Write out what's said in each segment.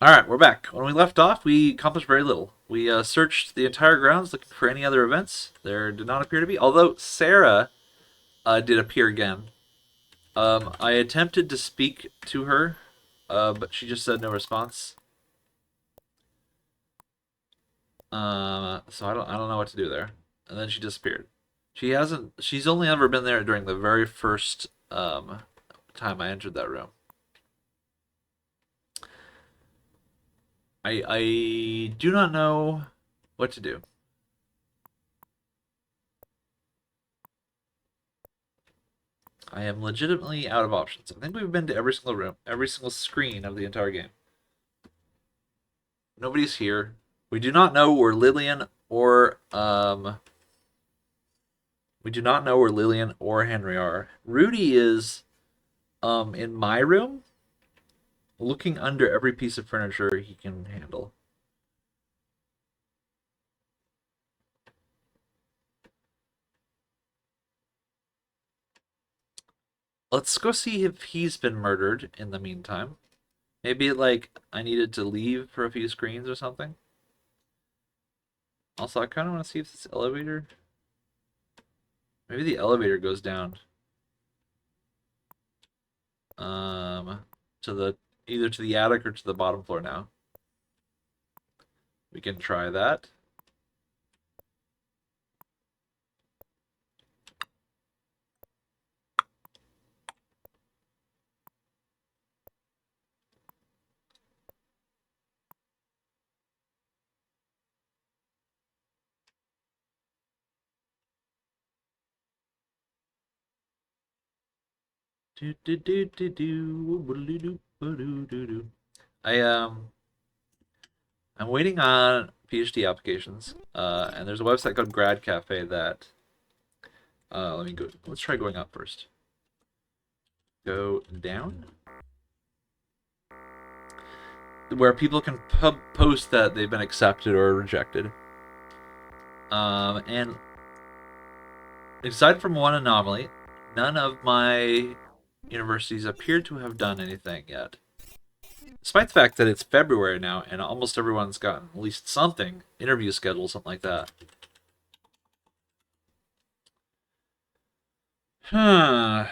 Alright, we're back. When we left off, we accomplished very little. We searched the entire grounds looking for any other events. There did not appear to be, although Sarah did appear again. I attempted to speak to her, but she just said no response. So I don't know what to do there. And then she disappeared. She's only ever been there during the very first time I entered that room. I do not know what to do. I am legitimately out of options. I think we've been to every single room, every single screen of the entire game. Nobody's here. We do not know where Lillian or Henry are. Rudy is in my room, looking under every piece of furniture he can handle. Let's go see if he's been murdered in the meantime. Maybe like I needed to leave for a few screens or something. Also, I kind of want to see if this elevator. Maybe the elevator goes down. To the either to the attic or to the bottom floor now. We can try that. I'm waiting on PhD applications. And there's a website called Grad Cafe that let me go. Let's try going up first. Go down. Where people can post that they've been accepted or rejected. And aside from one anomaly, none of my universities appear to have done anything yet. Despite the fact that it's February now and almost everyone's gotten at least something, interview schedule, something like that. Huh.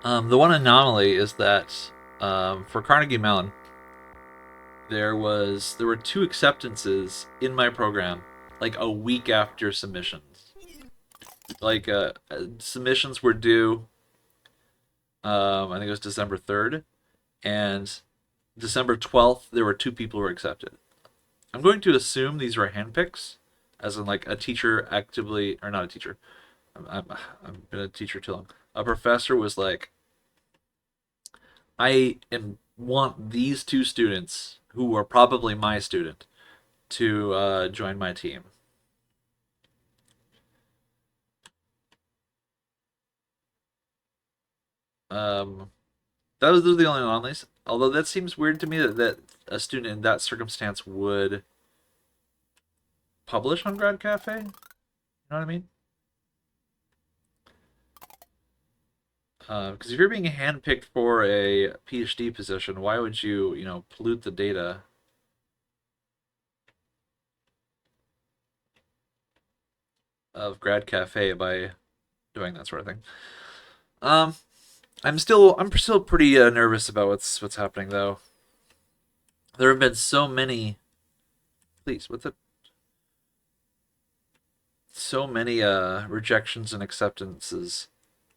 The one anomaly is that for Carnegie Mellon, there were two acceptances in my program like a week after submissions. Like submissions were due. I think it was December 3rd, and December 12th there were two people who were accepted. I'm going to assume these were handpicks, as in like a teacher actively, or not a teacher. I've been a teacher too long. A professor was like, want these two students who are probably my student to join my team. Those are the only anomalies. Although that seems weird to me that a student in that circumstance would publish on Grad Cafe. You know what I mean? Because if you're being handpicked for a PhD position, why would you, pollute the data? Of Grad Cafe by doing that sort of thing. Um, I'm still pretty nervous about what's happening though. There have been so many. Please, what's it? So many rejections and acceptances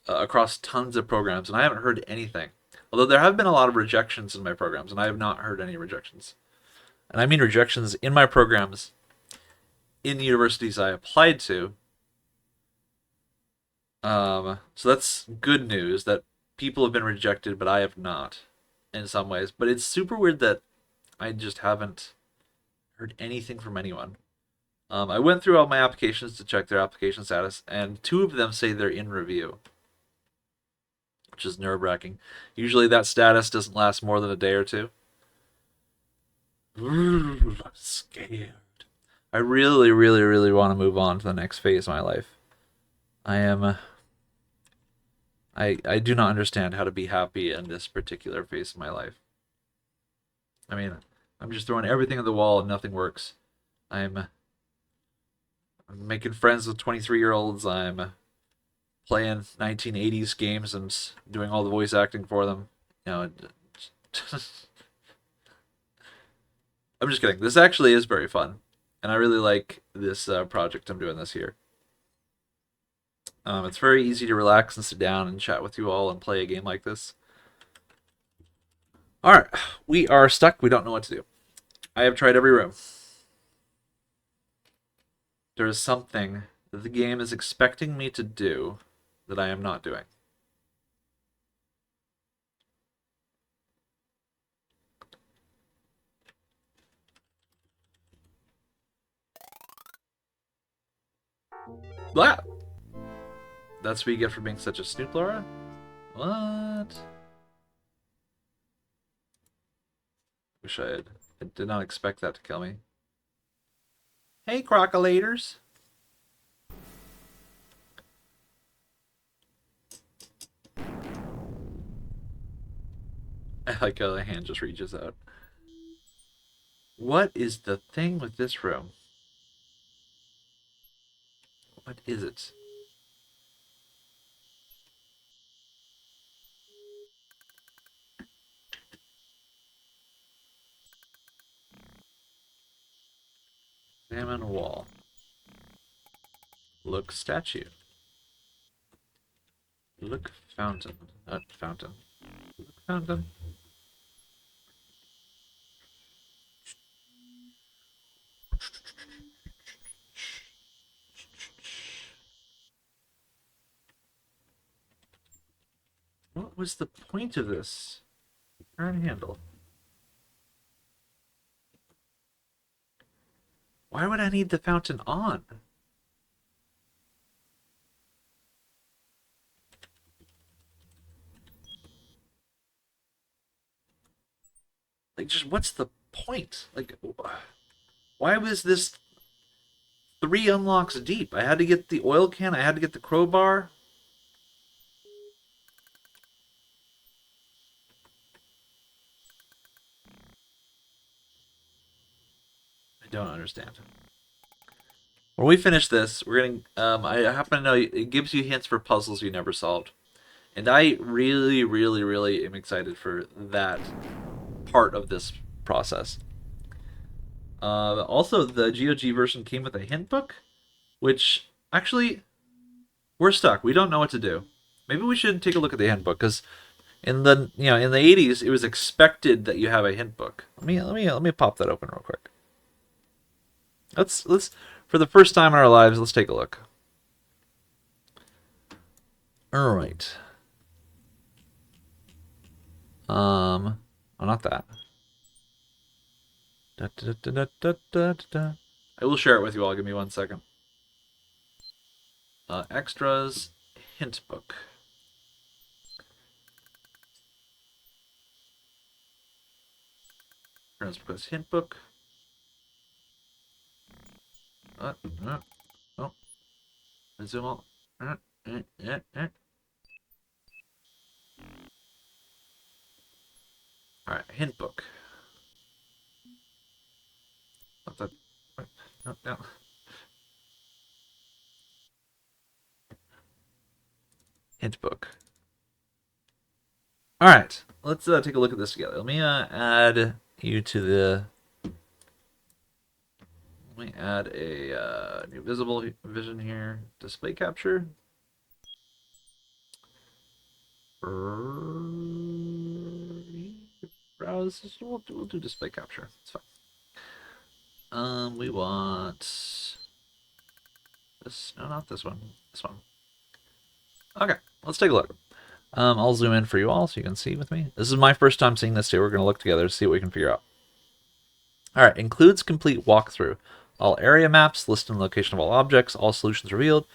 across tons of programs, and I haven't heard anything. Although there have been a lot of rejections in my programs, and I have not heard any rejections. And I mean rejections in my programs in the universities I applied to. So that's good news that people have been rejected, but I have not in some ways. But it's super weird that I just haven't heard anything from anyone. I went through all my applications to check their application status, and two of them say they're in review, which is nerve-wracking. Usually that status doesn't last more than a day or two. Ooh, I'm scared. I really, really, really want to move on to the next phase of my life. I am. I do not understand how to be happy in this particular phase of my life. I mean, I'm just throwing everything at the wall and nothing works. I'm making friends with 23-year-olds. I'm playing 1980s games and doing all the voice acting for them. You know, I'm just kidding. This actually is very fun, and I really like this project I'm doing this year. It's very easy to relax and sit down and chat with you all and play a game like this. All right, we are stuck. We don't know what to do. I have tried every room. There is something that the game is expecting me to do that I am not doing. Blah! That's what you get for being such a snoot, Laura? What? Wish I had. I did not expect that to kill me. Hey, crocolators! I like how the hand just reaches out. What is the thing with this room? What is it? Examine wall. Look statue. Look fountain. Fountain. Look fountain. What was the point of this? Turn handle. Why would I need the fountain on? Like, just what's the point? Like, why was this 3 unlocks deep? I had to get the oil can, I had to get the crowbar. I don't understand. When we finish this, we're gonna. I happen to know it gives you hints for puzzles you never solved, and I really, really, really am excited for that part of this process. Also, the GOG version came with a hint book, which actually we're stuck. We don't know what to do. Maybe we should take a look at the hint book because in the 80s it was expected that you have a hint book. Let me pop that open real quick. Let's for the first time in our lives, let's take a look. All right. Oh, not that. Da, da, da, da, da, da, da. I will share it with you all. Give me 1 second. Extras, hint book. Bequest hint book. Oh, zoom all. All right, hint book. Let that. No. Hint book. All right, let's take a look at this together. Let me add you to the. Let me add a new visible vision here. Display capture. Browse. We'll do display capture. It's fine. We want this. No, not this one. This one. Okay, let's take a look. I'll zoom in for you all so you can see with me. This is my first time seeing this too. We're going to look together to see what we can figure out. All right, includes complete walkthrough. All area maps, list and location of all objects, all solutions revealed,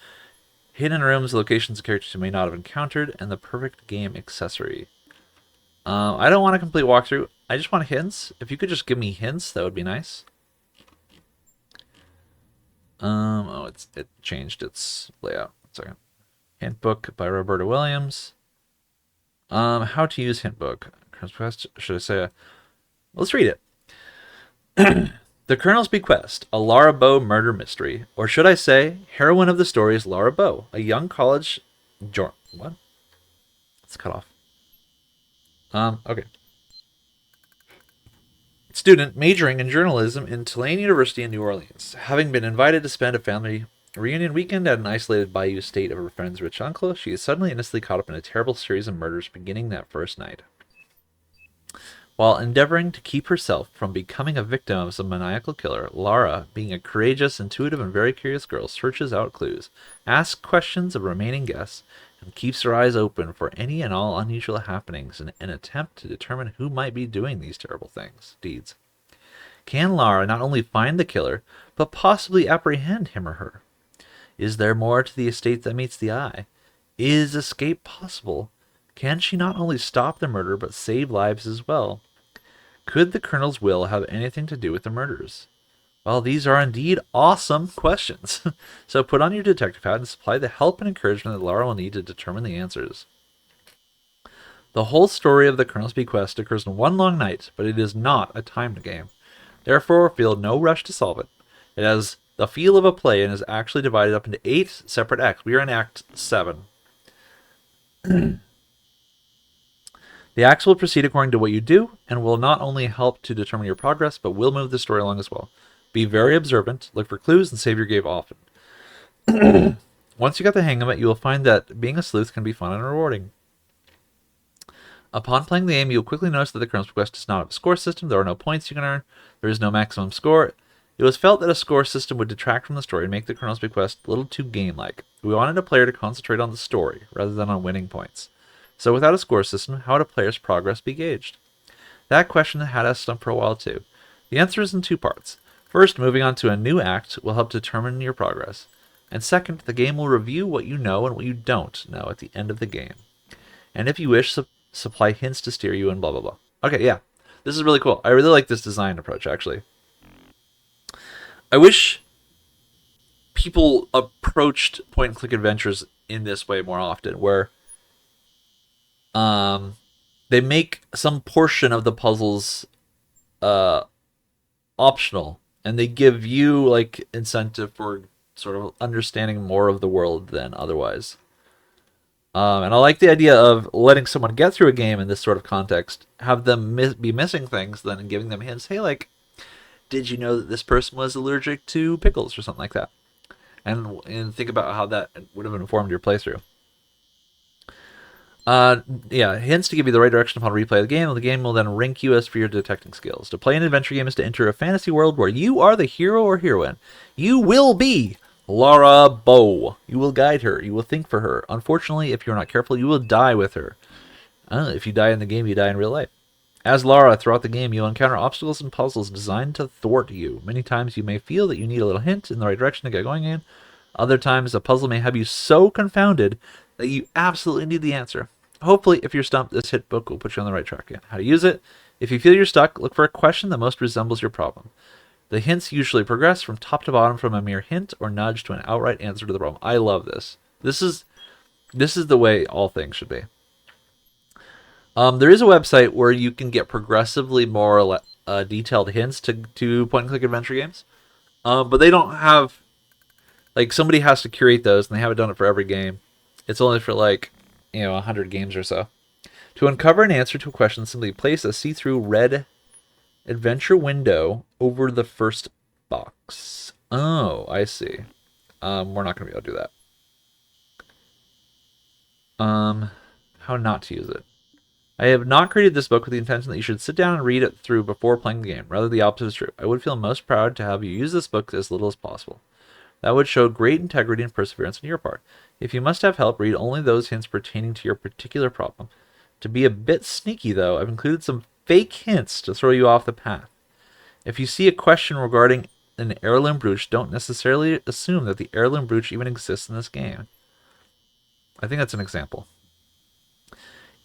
hidden rooms, locations of characters you may not have encountered, and the perfect game accessory. I don't want a complete walkthrough. I just want hints. If you could just give me hints, that would be nice. It changed its layout. 1 second. Hintbook by Roberta Williams. How to use Hintbook. Should I say? Let's read it. The Colonel's Bequest, a Laura Bow murder mystery, or should I say, heroine of the story is Laura Bow, a young college. What? It's cut off. Okay. Student majoring in journalism in Tulane University in New Orleans. Having been invited to spend a family reunion weekend at an isolated bayou estate of her friend's rich uncle, she is suddenly innocently caught up in a terrible series of murders beginning that first night. While endeavoring to keep herself from becoming a victim of some maniacal killer, Lara, being a courageous, intuitive, and very curious girl, searches out clues, asks questions of remaining guests, and keeps her eyes open for any and all unusual happenings in an attempt to determine who might be doing these terrible deeds. Can Lara not only find the killer, but possibly apprehend him or her? Is there more to the estate than meets the eye? Is escape possible? Can she not only stop the murder, but save lives as well? Could the Colonel's will have anything to do with the murders? Well, these are indeed awesome questions. So put on your detective hat and supply the help and encouragement that Lara will need to determine the answers. The whole story of the Colonel's Bequest occurs in one long night, but it is not a timed game. Therefore, feel no rush to solve it. It has the feel of a play and is actually divided up into 8 separate acts. We are in Act 7. The acts will proceed according to what you do, and will not only help to determine your progress, but will move the story along as well. Be very observant, look for clues, and save your game often. Once you got the hang of it, you will find that being a sleuth can be fun and rewarding. Upon playing the game, you will quickly notice that the Colonel's Bequest does not have a score system. There are no points you can earn. There is no maximum score. It was felt that a score system would detract from the story and make the Colonel's Bequest a little too game-like. We wanted a player to concentrate on the story, rather than on winning points. So without a score system, how would a player's progress be gauged? That question had us stumped for a while too. The answer is in 2 parts. First, moving on to a new act will help determine your progress. And second, the game will review what you know and what you don't know at the end of the game. And if you wish, supply hints to steer you and blah blah blah. Okay, yeah. This is really cool. I really like this design approach, actually. I wish people approached point-and-click adventures in this way more often, where they make some portion of the puzzles optional, and they give you like incentive for sort of understanding more of the world than otherwise. And I like the idea of letting someone get through a game in this sort of context, have them be missing things, then giving them hints. Hey, like, did you know that this person was allergic to pickles or something like that? And think about how that would have informed your playthrough. Yeah, hints to give you the right direction upon replay of the game, and the game will then rank you as for your detecting skills. To play an adventure game is to enter a fantasy world where you are the hero or heroine. You will be Laura Bow. You will guide her. You will think for her. Unfortunately, if you're not careful, you will die with her. If you die in the game, you die in real life. As Laura, throughout the game, you'll encounter obstacles and puzzles designed to thwart you. Many times you may feel that you need a little hint in the right direction to get going in. Other times, a puzzle may have you so confounded that you absolutely need the answer. Hopefully, if you're stumped, this Hintbook will put you on the right track again. How to use it? If you feel you're stuck, look for a question that most resembles your problem. The hints usually progress from top to bottom from a mere hint or nudge to an outright answer to the problem. I love this. This is the way all things should be. There is a website where you can get progressively more detailed hints to point-and-click adventure games, but they don't have, like, somebody has to curate those, and they haven't done it for every game. It's only for, like, 100 games or so. To uncover an answer to a question, simply place a see-through red adventure window over the first box. Oh, I see. We're not going to be able to do that. How not to use it. I have not created this book with the intention that you should sit down and read it through before playing the game. Rather, the opposite is true. I would feel most proud to have you use this book as little as possible. That would show great integrity and perseverance on your part. If you must have help, read only those hints pertaining to your particular problem. To be a bit sneaky, though, I've included some fake hints to throw you off the path. If you see a question regarding an heirloom brooch, don't necessarily assume that the heirloom brooch even exists in this game. I think that's an example.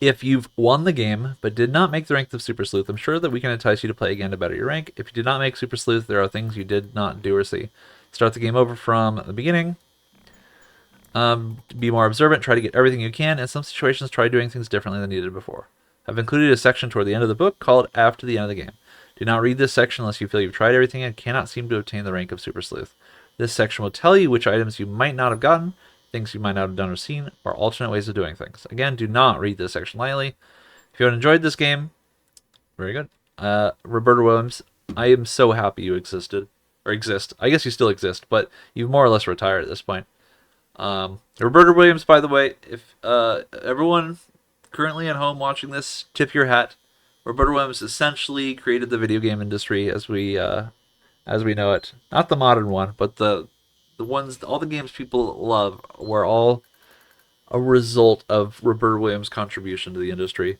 If you've won the game, but did not make the rank of Super Sleuth, I'm sure that we can entice you to play again to better your rank. If you did not make Super Sleuth, there are things you did not do or see. Start the game over from the beginning. Be more observant, try to get everything you can. In some situations, try doing things differently than you did before. I've included a section toward the end of the book called After the End of the Game. Do not read this section unless you feel you've tried everything and cannot seem to obtain the rank of Super Sleuth. This section will tell you which items you might not have gotten, things you might not have done or seen, or alternate ways of doing things. Again, do not read this section lightly. If you enjoyed this game, very good. Roberta Williams, I am so happy you existed. Or exist. I guess you still exist, but you've more or less retired at this point. Roberta Williams, by the way, if everyone currently at home watching this, tip your hat. Roberta Williams essentially created the video game industry as we know it. Not the modern one, but the ones, all the games people love were all a result of Roberta Williams' contribution to the industry.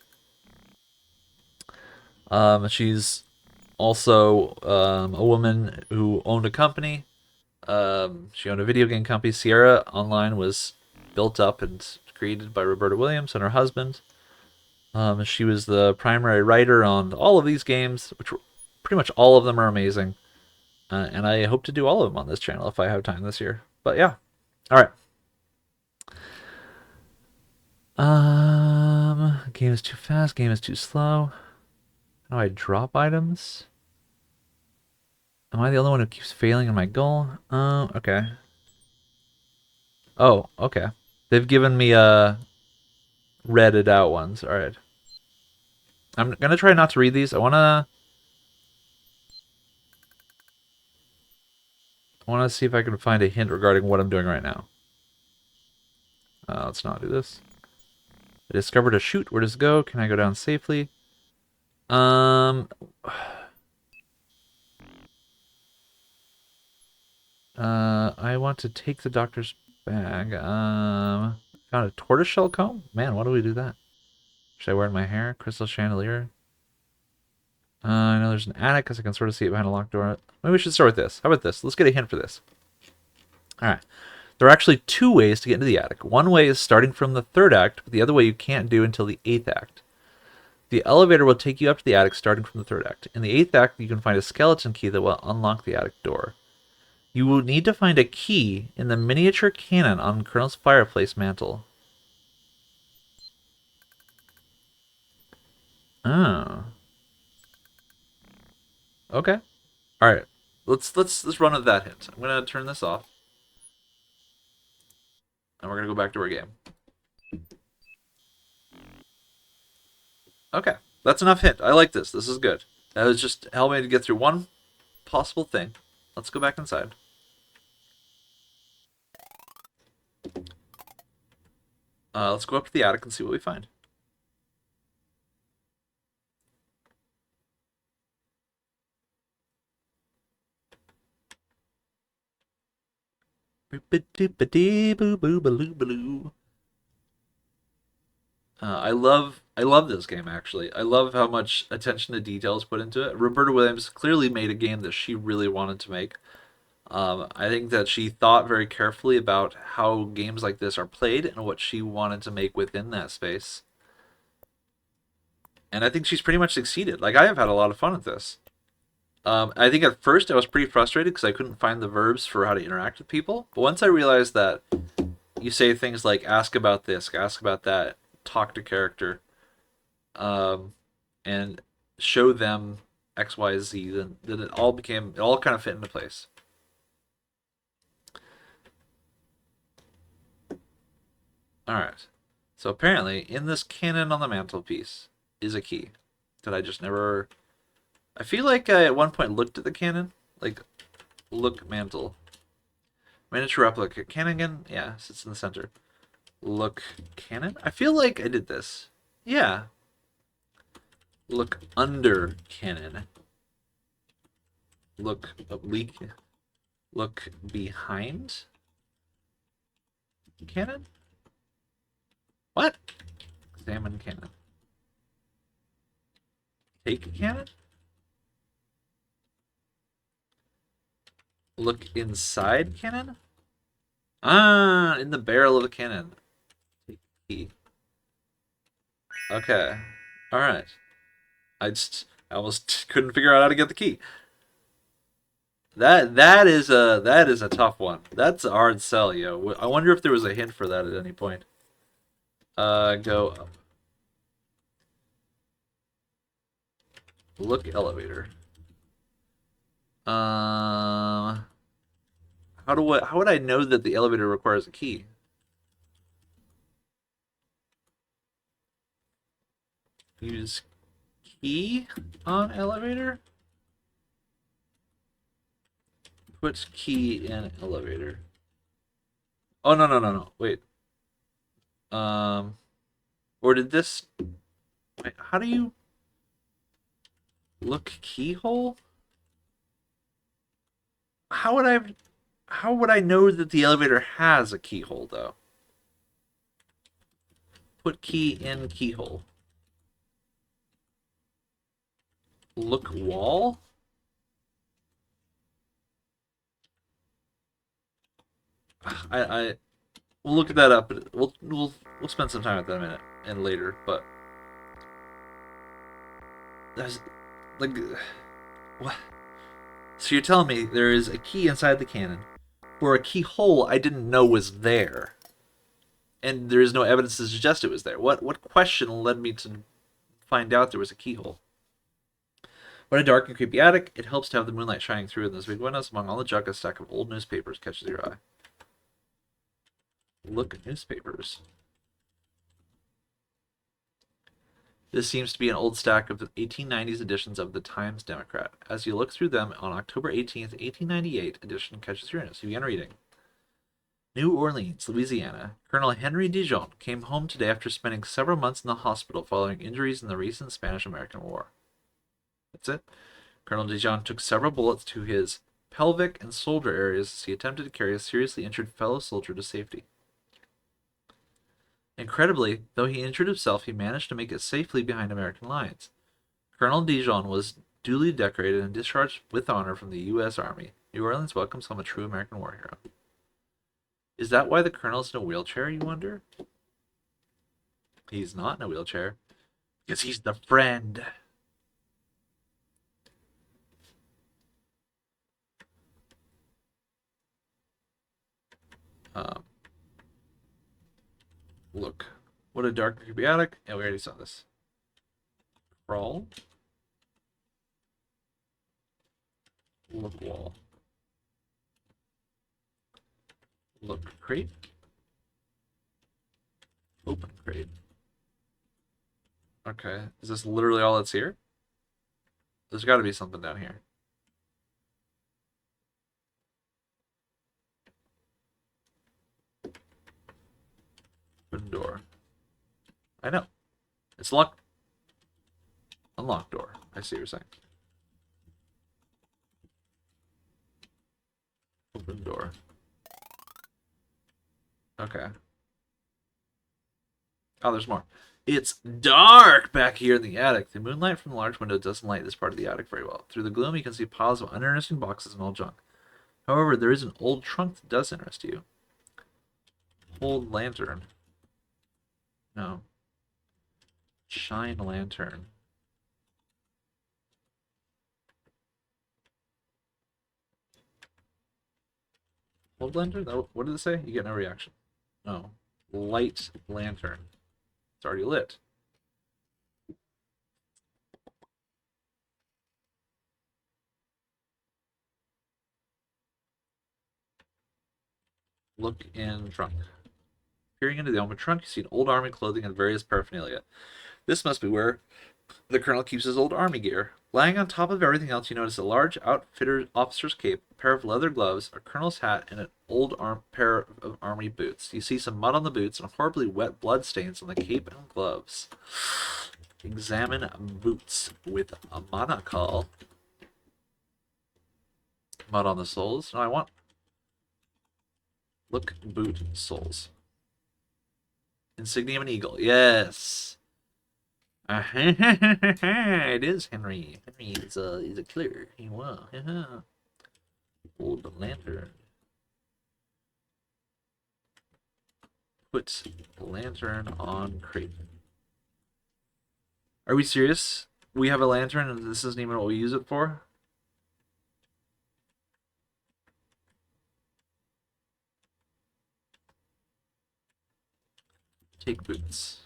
She's also a woman who owned a company. She owned a video game company. Sierra Online was built up and created by Roberta Williams and her husband. She was the primary writer on all of these games, which were, pretty much all of them are amazing. And I hope to do all of them on this channel if I have time this year. But yeah, all right. Game is too fast. Game is too slow. How do I drop items? Am I the only one who keeps failing in my goal? Okay. Oh, okay. They've given me redded out ones. All right. I'm gonna try not to read these. I wanna see if I can find a hint regarding what I'm doing right now. Let's not do this. I discovered a chute. Where does it go? Can I go down safely? Um. I want to take the doctor's bag. Found a tortoiseshell comb. Man, why do we do that? Should I wear it in my hair? Crystal chandelier. I know there's an attic because I can sort of see it behind a locked door. Maybe we should start with this. How about this? Let's get a hint for this. All right. There are actually two ways to get into the attic. One way is starting from the third act, but the other way you can't do until the eighth act. The elevator will take you up to the attic starting from the third act. In the eighth act, you can find a skeleton key that will unlock the attic door. You will need to find a key in the miniature cannon on Colonel's fireplace mantle. Oh. Okay. All right. Let's run with that hint. I'm gonna turn this off, and we're gonna go back to our game. Okay, that's enough hint. I like this. This is good. That was just helping me to get through one possible thing. Let's go back inside. Let's go up to the attic and see what we find. I love this game actually. I love how much attention to detail is put into it. Roberta Williams clearly made a game that she really wanted to make. I think that she thought very carefully about how games like this are played and what she wanted to make within that space. And I think she's pretty much succeeded. Like, I have had a lot of fun with this. I think at first I was pretty frustrated because I couldn't find the verbs for how to interact with people. But once I realized that you say things like ask about this, ask about that, talk to character, um, and show them X, Y, Z, then it all kind of fit into place. All right. So apparently, in this cannon on the mantelpiece is a key that I just never. I feel like I at one point looked at the cannon, like look mantle, miniature replica cannon again. Yeah, sits in the center. Look cannon. I feel like I did this. Yeah. Look under cannon. Look oblique. Look behind cannon. What? Examine cannon. Take cannon? Look inside cannon? Ah, in the barrel of a cannon. Take key. Okay. Alright. I almost couldn't figure out how to get the key. That is a tough one. That's a hard sell, yo. I wonder if there was a hint for that at any point. Go up. Look elevator. Um, how would I know that the elevator requires a key? Use key on elevator? Put key in elevator. Oh no no no no. Wait. Um or did this wait, how do you look keyhole? How would I how would I know that the elevator has a keyhole though? Put key in keyhole. Look wall? I we'll look that up. We'll spend some time at that minute and later. But that's like what? So you're telling me there is a key inside the cannon, or a keyhole I didn't know was there, and there is no evidence to suggest it was there. What question led me to find out there was a keyhole? What a dark and creepy attic! It helps to have the moonlight shining through in those big windows. Among all the junk, a stack of old newspapers catches your eye. Look at newspapers. This seems to be an old stack of the 1890s editions of the Times Democrat. As you look through them, on October 18th, 1898 edition catches your interest. You begin reading. New Orleans, Louisiana. Colonel Henry Dijon came home today after spending several months in the hospital following injuries in the recent Spanish-American War. That's it. Colonel Dijon took several bullets to his pelvic and shoulder areas as he attempted to carry a seriously injured fellow soldier to safety. Incredibly, though he injured himself, he managed to make it safely behind American lines. Colonel Dijon was duly decorated and discharged with honor from the U.S. Army. New Orleans welcomes home a true American war hero. Is that why the colonel's in a wheelchair, you wonder? He's not in a wheelchair. Because he's the friend. Um, look. What a dark, creepy attic. Yeah, we already saw this. Crawl. Look wall. Look crate. Open crate. Okay. Is this literally all that's here? There's got to be something down here. Open door. I know. It's locked. Unlock door. I see what you're saying. Open door. Okay. Oh, there's more. It's dark back here in the attic. The moonlight from the large window doesn't light this part of the attic very well. Through the gloom, you can see piles of uninteresting boxes and old junk. However, there is an old trunk that does interest you. Old lantern. No. Shine lantern. Old lantern? What did it say? You get no reaction. No. Light lantern. It's already lit. Look in trunk. Peering into the open trunk, you see an old army clothing and various paraphernalia. This must be where the colonel keeps his old army gear. Lying on top of everything else, you notice a large outfitter officer's cape, a pair of leather gloves, a colonel's hat, and an old pair of army boots. You see some mud on the boots and horribly wet blood stains on the cape and gloves. Examine boots with a monocle. Mud on the soles. No, I want... Look boot soles. Insignia of an eagle. Yes. It is Henry. Henry is a killer. Wow. Old lantern. Put lantern on crate. Are we serious? We have a lantern and this isn't even what we use it for? Take boots.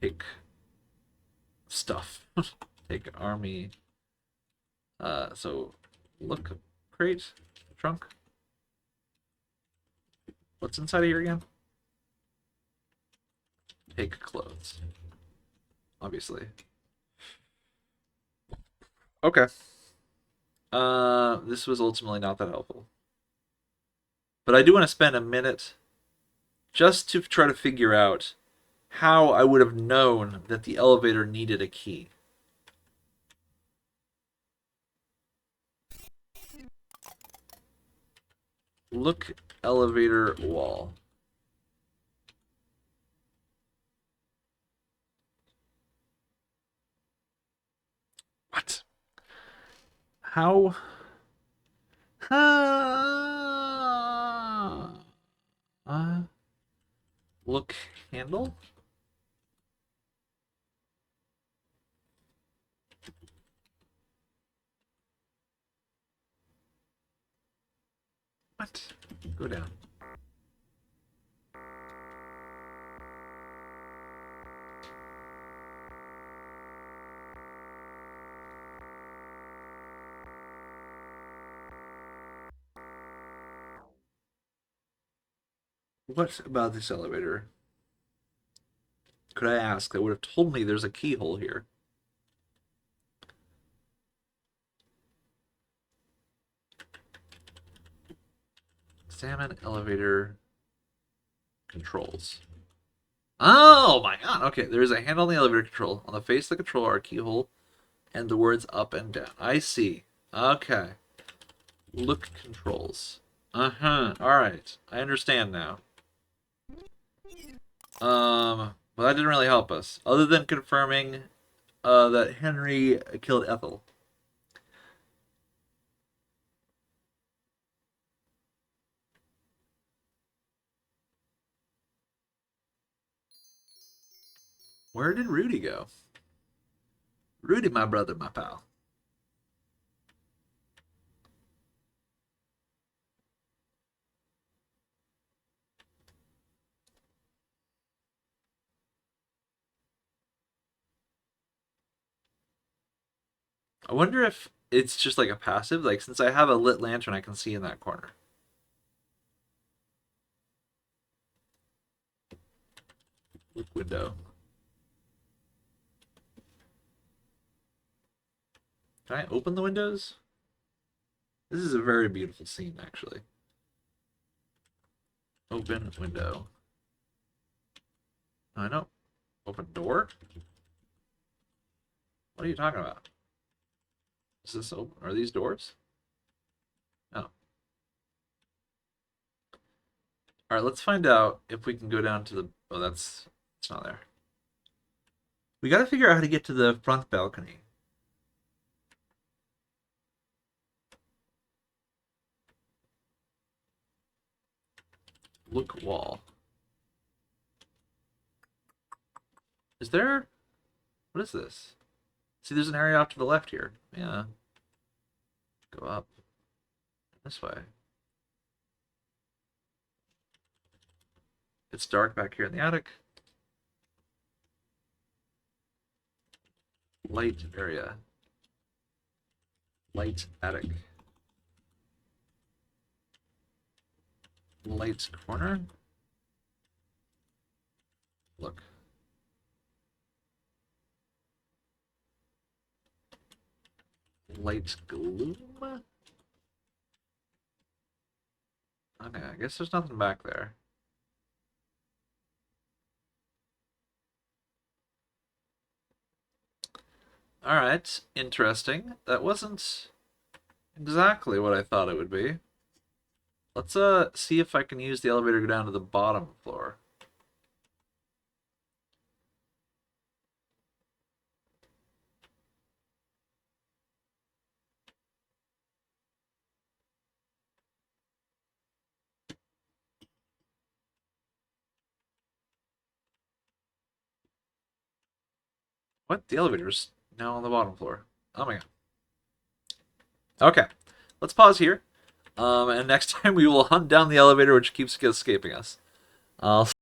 Take stuff. Take army. So look, crate, trunk. What's inside of here again? Take clothes. Obviously. Okay. This was ultimately not that helpful. But I do want to spend a minute just to try to figure out how I would have known that the elevator needed a key. Look, elevator wall. What? How? Uh, look, handle? What? Go down. What about this elevator? Could I ask that would have told me there's a keyhole here? Examine elevator controls. Oh my god, okay. There is a handle on the elevator control. On the face of the control are a keyhole and the words up and down. I see. Okay. Look controls. Uh-huh. Alright. I understand now. But that didn't really help us. Other than confirming that Henry killed Ethel. Where did Rudy go? Rudy, my brother, my pal. I wonder if it's just like a passive. Like, since I have a lit lantern, I can see in that corner. Look window. Can I open the windows? This is a very beautiful scene, actually. Open window. I know. Open door? What are you talking about? Is this open? Are these doors? Oh. Alright, let's find out if we can go down to the... Oh, it's not there. We gotta figure out how to get to the front balcony. Look wall. Is there... What is this? See, there's an area off to the left here. Yeah. Go up. This way. It's dark back here in the attic. Light area. Light attic. Light corner. Look. Light gloom? Okay, I guess there's nothing back there. Alright, interesting. That wasn't exactly what I thought it would be. Let's see if I can use the elevator to go down to the bottom floor. What? The elevator's now on the bottom floor. Oh my god. Okay, let's pause here. And next time we will hunt down the elevator which keeps escaping us. I'll